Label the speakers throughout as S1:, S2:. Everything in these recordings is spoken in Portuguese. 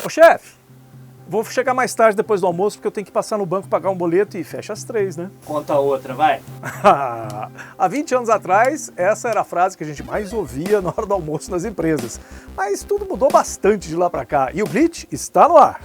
S1: Ô chefe, vou chegar mais tarde depois do almoço porque eu tenho que passar no banco pagar um boleto e fecha às 3, né?
S2: Conta outra, vai.
S1: Há 20 anos atrás, essa era a frase que a gente mais ouvia na hora do almoço nas empresas. Mas tudo mudou bastante de lá pra cá e o Glitch está no ar.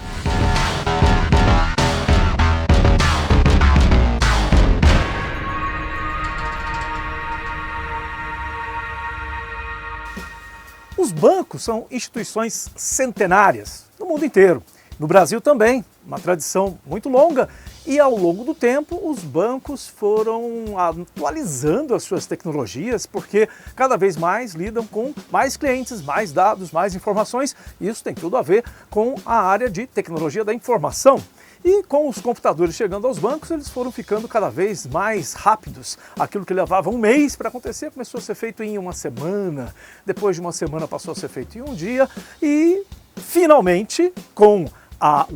S1: Os bancos são instituições centenárias no mundo inteiro. No Brasil também, uma tradição muito longa, e ao longo do tempo os bancos foram atualizando as suas tecnologias porque cada vez mais lidam com mais clientes, mais dados, mais informações. Isso tem tudo a ver com a área de tecnologia da informação. E com os computadores chegando aos bancos, eles foram ficando cada vez mais rápidos. Aquilo que levava um mês para acontecer começou a ser feito em uma semana. Depois de uma semana passou a ser feito em um dia. E, finalmente, com a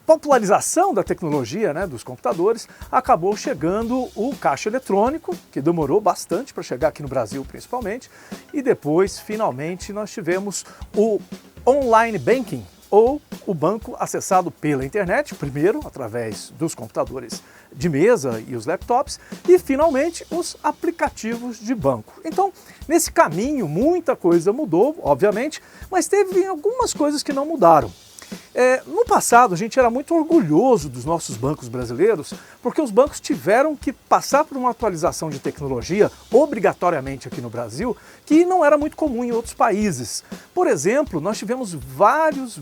S1: popularização da tecnologia, dos computadores, acabou chegando o caixa eletrônico, que demorou bastante para chegar aqui no Brasil principalmente. E depois, finalmente, nós tivemos o online banking, ou o banco acessado pela internet, primeiro através dos computadores de mesa e os laptops, e finalmente os aplicativos de banco. Então, nesse caminho, muita coisa mudou, obviamente, mas teve algumas coisas que não mudaram. No passado, a gente era muito orgulhoso dos nossos bancos brasileiros, porque os bancos tiveram que passar por uma atualização de tecnologia, obrigatoriamente aqui no Brasil, que não era muito comum em outros países. Por exemplo, nós tivemos várias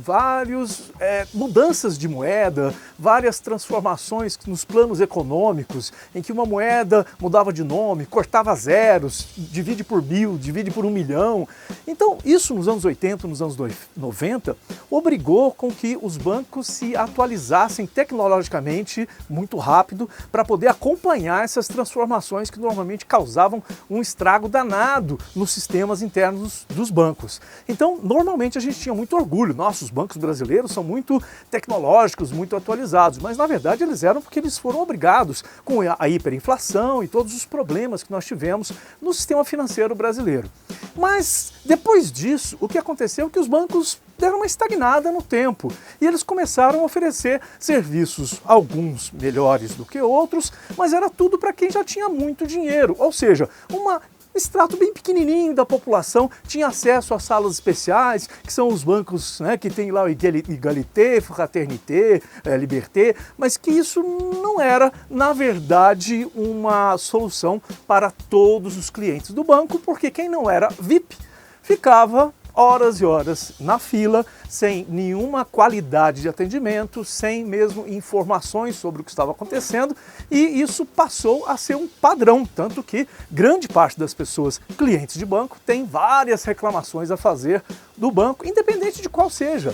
S1: mudanças de moeda, várias transformações nos planos econômicos, em que uma moeda mudava de nome, cortava zeros, divide por 1000, divide por 1 milhão. Então, isso nos anos 80, nos anos 90, obrigou com que os bancos se atualizassem tecnologicamente muito rápido para poder acompanhar essas transformações que normalmente causavam um estrago danado nos sistemas internos dos bancos. Então, normalmente a gente tinha muito orgulho. Nossa, os bancos brasileiros são muito tecnológicos, muito atualizados, mas na verdade eles eram porque eles foram obrigados com a hiperinflação e todos os problemas que nós tivemos no sistema financeiro brasileiro. Mas depois disso, o que aconteceu é que os bancos deram uma estagnada no tempo e eles começaram a oferecer serviços, alguns melhores do que outros, mas era tudo para quem já tinha muito dinheiro, ou seja, um extrato bem pequenininho da população tinha acesso a salas especiais, que são os bancos que tem lá o Égalité, Fraternité, Liberté, mas que isso não era, na verdade, uma solução para todos os clientes do banco, porque quem não era VIP ficava horas e horas na fila, sem nenhuma qualidade de atendimento, sem mesmo informações sobre o que estava acontecendo, e isso passou a ser um padrão, tanto que grande parte das pessoas clientes de banco tem várias reclamações a fazer do banco, independente de qual seja.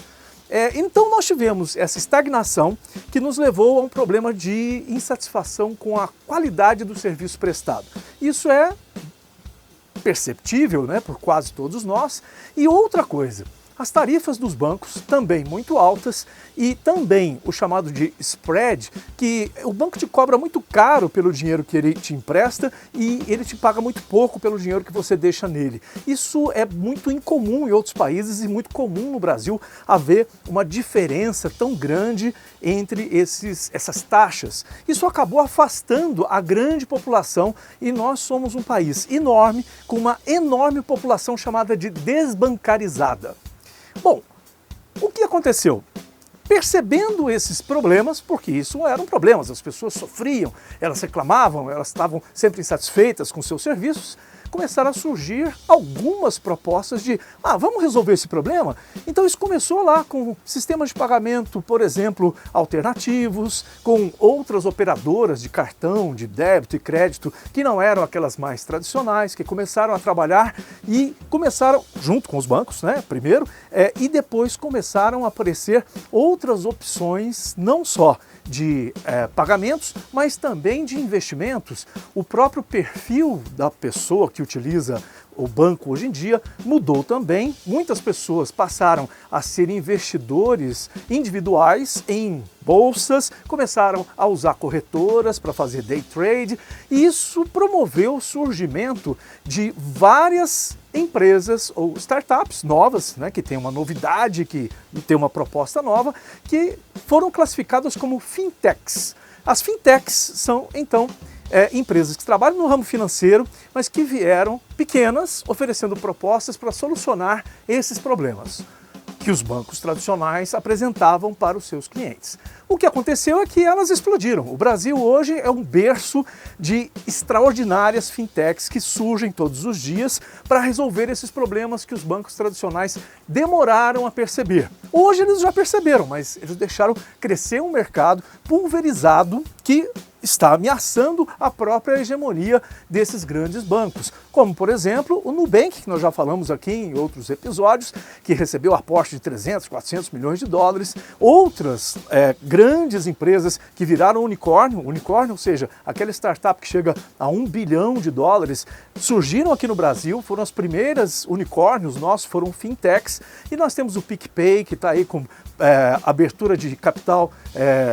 S1: Então nós tivemos essa estagnação que nos levou a um problema de insatisfação com a qualidade do serviço prestado. Isso é perceptível, por quase todos nós. E outra coisa, as tarifas dos bancos também muito altas e também o chamado de spread, que o banco te cobra muito caro pelo dinheiro que ele te empresta e ele te paga muito pouco pelo dinheiro que você deixa nele. Isso é muito incomum em outros países e muito comum no Brasil haver uma diferença tão grande entre essas taxas. Isso acabou afastando a grande população e nós somos um país enorme, com uma enorme população chamada de desbancarizada. Bom, o que aconteceu? Percebendo esses problemas, porque isso eram problemas, as pessoas sofriam, elas reclamavam, elas estavam sempre insatisfeitas com seus serviços, começaram a surgir algumas propostas de, vamos resolver esse problema? Então isso começou lá com sistemas de pagamento, por exemplo, alternativos, com outras operadoras de cartão, de débito e crédito, que não eram aquelas mais tradicionais, que começaram a trabalhar e começaram, junto com os bancos, primeiro, e depois começaram a aparecer outras opções, não só de pagamentos, mas também de investimentos. O próprio perfil da pessoa que utiliza o banco hoje em dia mudou também. Muitas pessoas passaram a ser investidores individuais em bolsas, começaram a usar corretoras para fazer day trade, e isso promoveu o surgimento de várias empresas ou startups novas, né, que têm uma novidade, que tem uma proposta nova, que foram classificadas como fintechs. As fintechs são, então, empresas que trabalham no ramo financeiro, mas que vieram pequenas, oferecendo propostas para solucionar esses problemas que os bancos tradicionais apresentavam para os seus clientes. O que aconteceu é que elas explodiram. O Brasil hoje é um berço de extraordinárias fintechs que surgem todos os dias para resolver esses problemas que os bancos tradicionais demoraram a perceber. Hoje eles já perceberam, mas eles deixaram crescer um mercado pulverizado que está ameaçando a própria hegemonia desses grandes bancos, como, por exemplo, o Nubank, que nós já falamos aqui em outros episódios, que recebeu aporte de 300, 400 milhões de dólares, outras grandes empresas que viraram unicórnio, ou seja, aquela startup que chega a $1 bilhão, surgiram aqui no Brasil, foram as primeiras unicórnios nossos, foram fintechs, e nós temos o PicPay, que está aí com abertura de capital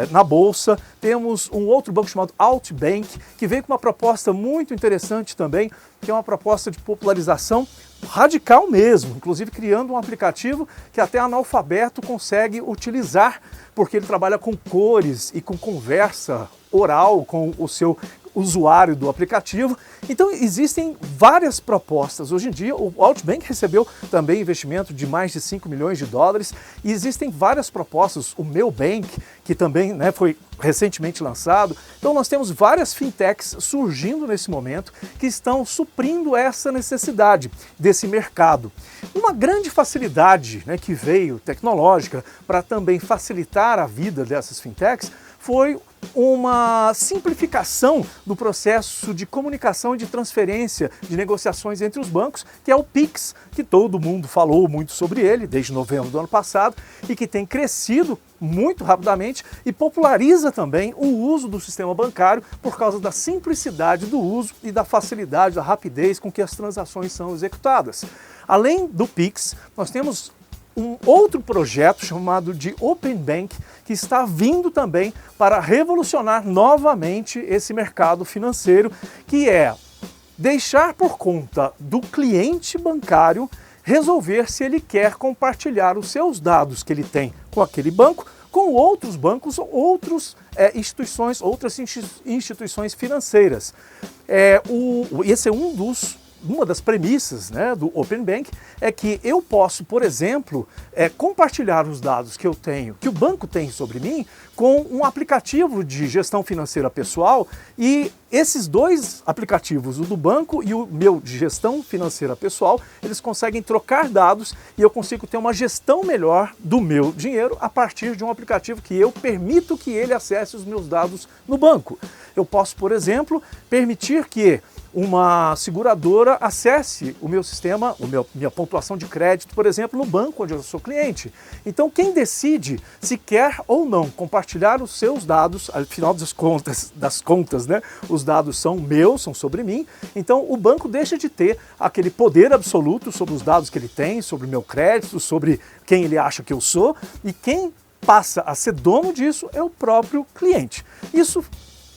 S1: na Bolsa. Temos um outro banco chamado Altbank, que veio com uma proposta muito interessante também, que é uma proposta de popularização radical mesmo, inclusive criando um aplicativo que até analfabeto consegue utilizar, porque ele trabalha com cores e com conversa oral com o seu usuário do aplicativo. Então existem várias propostas. Hoje em dia o Altbank recebeu também investimento de mais de $5 milhões e existem várias propostas. O Meu Bank, que também foi recentemente lançado. Então nós temos várias fintechs surgindo nesse momento que estão suprindo essa necessidade desse mercado. Uma grande facilidade que veio tecnológica para também facilitar a vida dessas fintechs foi uma simplificação do processo de comunicação e de transferência de negociações entre os bancos, que é o Pix, que todo mundo falou muito sobre ele desde novembro do ano passado e que tem crescido muito rapidamente e populariza também o uso do sistema bancário por causa da simplicidade do uso e da facilidade, da rapidez com que as transações são executadas. Além do Pix, nós temos um outro projeto chamado de Open Bank, que está vindo também para revolucionar novamente esse mercado financeiro, que é deixar por conta do cliente bancário resolver se ele quer compartilhar os seus dados que ele tem com aquele banco com outros bancos ou outras instituições financeiras. Esse é uma das premissas do Open Bank, é que eu posso, por exemplo, compartilhar os dados que eu tenho, que o banco tem sobre mim, com um aplicativo de gestão financeira pessoal, e esses dois aplicativos, o do banco e o meu de gestão financeira pessoal, eles conseguem trocar dados e eu consigo ter uma gestão melhor do meu dinheiro a partir de um aplicativo que eu permito que ele acesse os meus dados no banco. Eu posso, por exemplo, permitir que uma seguradora acesse o meu sistema, minha pontuação de crédito, por exemplo, no banco onde eu sou cliente. Então, quem decide se quer ou não compartilhar os seus dados, afinal das contas, os dados são meus, são sobre mim, então o banco deixa de ter aquele poder absoluto sobre os dados que ele tem, sobre o meu crédito, sobre quem ele acha que eu sou, e quem passa a ser dono disso é o próprio cliente. Isso,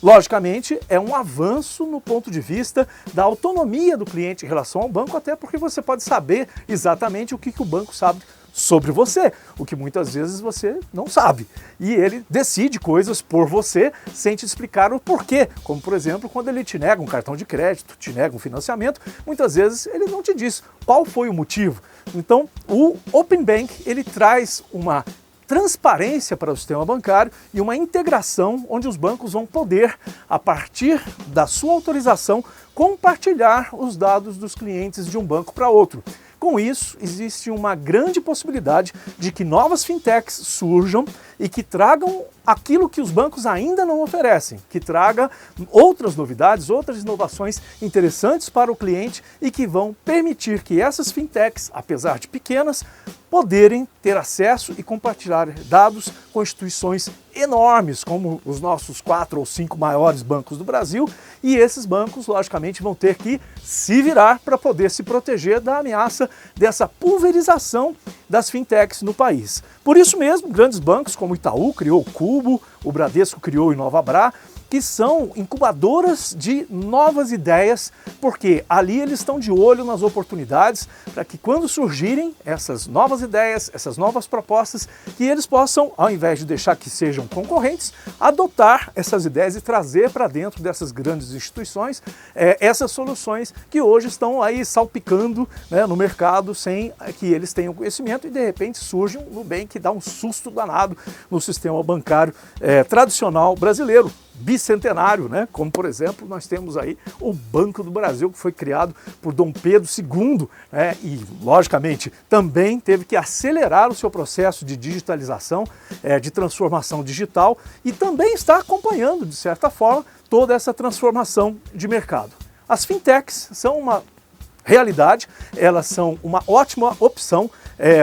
S1: logicamente, é um avanço no ponto de vista da autonomia do cliente em relação ao banco, até porque você pode saber exatamente o que o banco sabe sobre você, o que muitas vezes você não sabe. E ele decide coisas por você sem te explicar o porquê. Como, por exemplo, quando ele te nega um cartão de crédito, te nega um financiamento, muitas vezes ele não te diz qual foi o motivo. Então, o Open Bank, ele traz uma transparência para o sistema bancário e uma integração onde os bancos vão poder, a partir da sua autorização, compartilhar os dados dos clientes de um banco para outro. Com isso, existe uma grande possibilidade de que novas fintechs surjam e que tragam aquilo que os bancos ainda não oferecem, que traga outras novidades, outras inovações interessantes para o cliente e que vão permitir que essas fintechs, apesar de pequenas, poderem ter acesso e compartilhar dados com instituições enormes, como os nossos 4 ou 5 maiores bancos do Brasil, e esses bancos, logicamente, vão ter que se virar para poder se proteger da ameaça dessa pulverização das fintechs no país. Por isso mesmo, grandes bancos como o Itaú criou o Cubo, o Bradesco criou o InovaBrá, que são incubadoras de novas ideias, porque ali eles estão de olho nas oportunidades para que quando surgirem essas novas ideias, essas novas propostas, que eles possam, ao invés de deixar que sejam concorrentes, adotar essas ideias e trazer para dentro dessas grandes instituições essas soluções que hoje estão aí salpicando, né, no mercado sem que eles tenham conhecimento, e de repente surge um Nubank que dá um susto danado no sistema bancário tradicional brasileiro, bicentenário, né? Como, por exemplo, nós temos aí o Banco do Brasil, que foi criado por Dom Pedro II, né? E, logicamente, também teve que acelerar o seu processo de digitalização, de transformação digital, e também está acompanhando, de certa forma, toda essa transformação de mercado. As fintechs são uma realidade, elas são uma ótima opção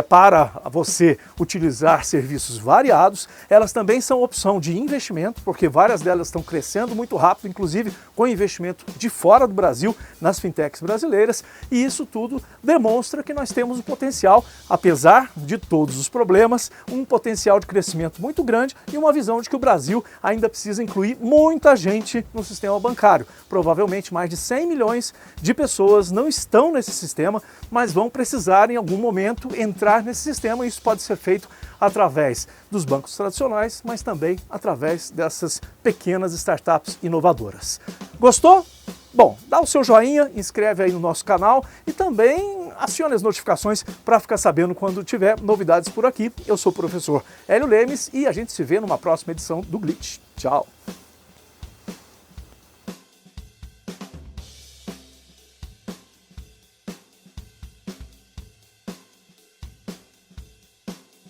S1: para você utilizar serviços variados. Elas também são opção de investimento, porque várias delas estão crescendo muito rápido, inclusive com investimento de fora do Brasil nas fintechs brasileiras, e isso tudo demonstra que nós temos um potencial, apesar de todos os problemas, um potencial de crescimento muito grande e uma visão de que o Brasil ainda precisa incluir muita gente no sistema bancário. Provavelmente mais de 100 milhões de pessoas não estão nesse sistema, mas vão precisar em algum momento entrar nesse sistema, e isso pode ser feito através dos bancos tradicionais, mas também através dessas pequenas startups inovadoras. Gostou? Bom, dá o seu joinha, inscreve aí no nosso canal e também acione as notificações para ficar sabendo quando tiver novidades por aqui. Eu sou o professor Hélio Lemes e a gente se vê numa próxima edição do Glitch. Tchau!